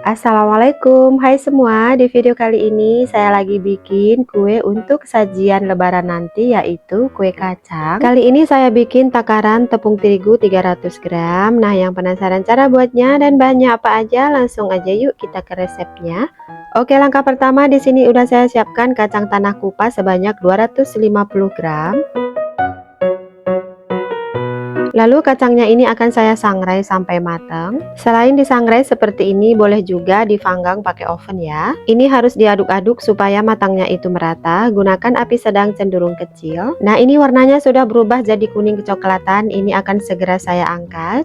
Assalamualaikum, hai semua. Di video kali ini saya lagi bikin kue untuk sajian lebaran nanti, yaitu kue kacang. Kali ini saya bikin takaran tepung terigu 300 gram. Nah, yang penasaran cara buatnya dan bahannya apa aja, langsung aja yuk kita ke resepnya. Oke, langkah pertama di sini udah saya siapkan kacang tanah kupas sebanyak 250 gram. Lalu kacangnya ini akan saya sangrai sampai matang. Selain disangrai seperti ini, boleh juga dipanggang pakai oven ya. Ini harus diaduk-aduk supaya matangnya itu merata. Gunakan api sedang cenderung kecil. Nah, ini warnanya sudah berubah jadi kuning kecoklatan. Ini akan segera saya angkat.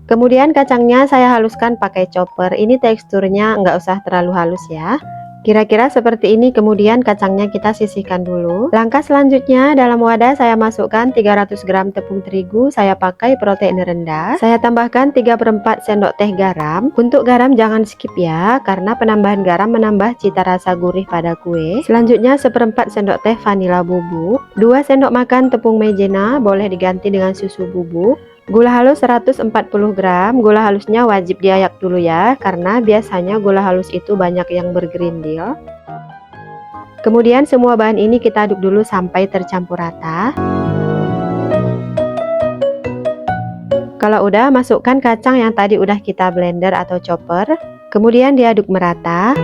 Kemudian kacangnya saya haluskan pakai chopper. Ini teksturnya nggak usah terlalu halus ya. Kira-kira seperti ini. Kemudian kacangnya kita sisihkan dulu. Langkah selanjutnya, dalam wadah saya masukkan 300 gram tepung terigu. Saya pakai protein rendah. Saya tambahkan 3/4 sendok teh garam. Untuk garam jangan skip ya, karena penambahan garam menambah cita rasa gurih pada kue. Selanjutnya 1/4 sendok teh vanila bubuk, 2 sendok makan tepung maizena, boleh diganti dengan susu bubuk. Gula halus 140 gram. Gula halusnya wajib diayak dulu ya, karena biasanya gula halus itu banyak yang bergerindil. Kemudian semua bahan ini kita aduk dulu sampai tercampur rata. Kalau udah, masukkan kacang yang tadi udah kita blender atau chopper. Kemudian diaduk merata.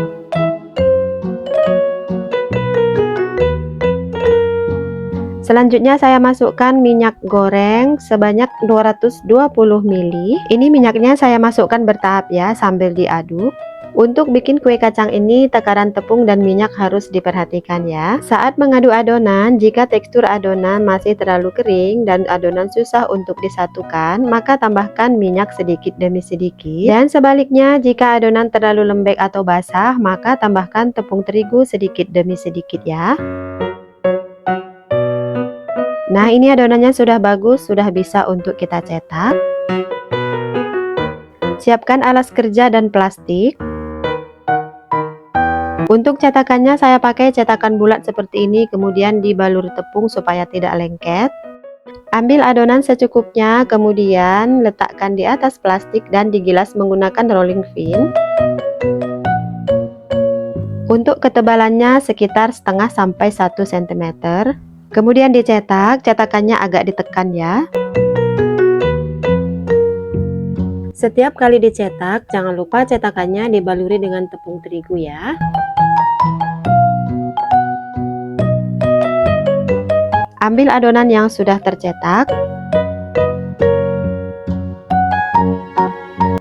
Selanjutnya saya masukkan minyak goreng sebanyak 220 ml. Ini minyaknya saya masukkan bertahap ya, sambil diaduk. Untuk bikin kue kacang ini, takaran tepung dan minyak harus diperhatikan ya. Saat mengaduk adonan, jika tekstur adonan masih terlalu kering dan adonan susah untuk disatukan, maka tambahkan minyak sedikit demi sedikit. Dan sebaliknya, jika adonan terlalu lembek atau basah, maka tambahkan tepung terigu sedikit demi sedikit ya. Nah, ini adonannya sudah bagus, sudah bisa untuk kita cetak. Siapkan alas kerja dan plastik. Untuk cetakannya saya pakai cetakan bulat seperti ini, kemudian dibalur tepung supaya tidak lengket. Ambil adonan secukupnya, kemudian letakkan di atas plastik dan digilas menggunakan rolling pin. Untuk ketebalannya sekitar setengah sampai 1 cm. Kemudian dicetak, cetakannya agak ditekan ya. Setiap kali dicetak, jangan lupa cetakannya dibaluri dengan tepung terigu ya. Ambil adonan yang sudah tercetak.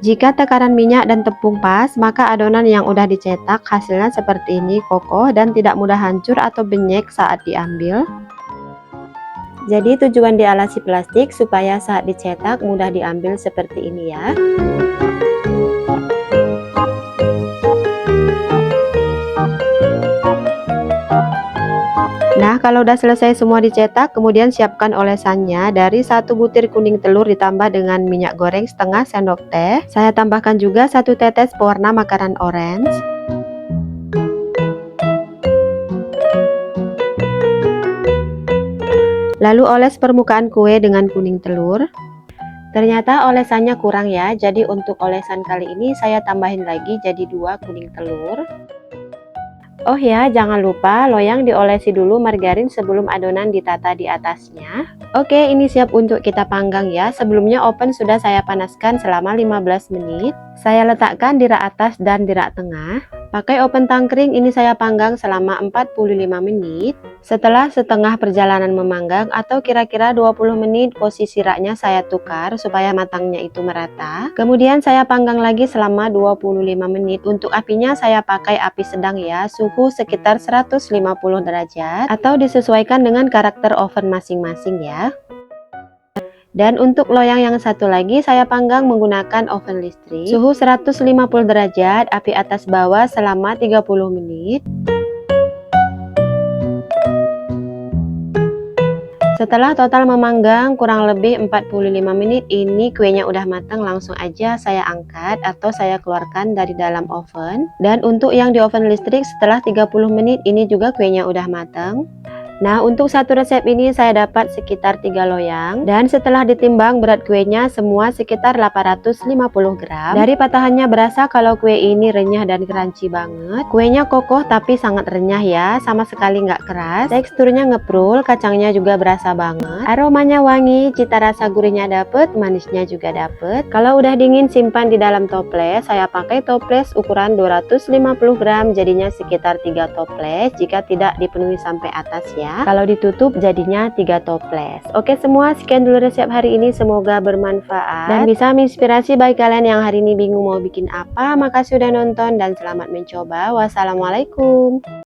Jika takaran minyak dan tepung pas, maka adonan yang udah dicetak hasilnya seperti ini, kokoh dan tidak mudah hancur atau benyek saat diambil. Jadi tujuan dialasi plastik supaya saat dicetak mudah diambil seperti ini ya. Nah, kalau udah selesai semua dicetak, kemudian siapkan olesannya. Dari 1 butir kuning telur ditambah dengan minyak goreng setengah sendok teh. Saya tambahkan juga 1 tetes pewarna makanan orange. Lalu oles permukaan kue dengan kuning telur. Ternyata olesannya kurang ya, jadi untuk olesan kali ini saya tambahin lagi jadi 2 kuning telur. Oh ya, jangan lupa loyang diolesi dulu margarin sebelum adonan ditata di atasnya. Oke, ini siap untuk kita panggang ya. Sebelumnya oven sudah saya panaskan selama 15 menit. Saya letakkan di rak atas dan di rak tengah. Pakai oven tangkring ini saya panggang selama 45 menit. Setelah setengah perjalanan memanggang atau kira-kira 20 menit, posisi raknya saya tukar supaya matangnya itu merata. Kemudian saya panggang lagi selama 25 menit. Untuk apinya saya pakai api sedang ya, suhu sekitar 150 derajat atau disesuaikan dengan karakter oven masing-masing ya. Dan untuk loyang yang satu lagi saya panggang menggunakan oven listrik, suhu 150 derajat, api atas bawah selama 30 menit. Setelah total memanggang kurang lebih 45 menit, ini kuenya udah matang. Langsung aja saya angkat atau saya keluarkan dari dalam oven. Dan untuk yang di oven listrik setelah 30 menit ini juga kuenya udah matang. Nah, untuk satu resep ini saya dapat sekitar 3 loyang, dan setelah ditimbang berat kuenya semua sekitar 850 gram. Dari patahannya berasa kalau kue ini renyah dan crunchy banget. Kuenya kokoh tapi sangat renyah ya, sama sekali nggak keras. Teksturnya ngeprul, kacangnya juga berasa banget. Aromanya wangi, cita rasa gurihnya dapet, manisnya juga dapet. Kalau udah dingin simpan di dalam toples. Saya pakai toples ukuran 250 gram, jadinya sekitar 3 toples jika tidak dipenuhi sampai atas ya. Kalau ditutup jadinya 3 toples. Oke semua, sekian dulu resep hari ini, semoga bermanfaat dan bisa menginspirasi bagi kalian yang hari ini bingung mau bikin apa. Makasih udah nonton dan selamat mencoba. Wassalamualaikum.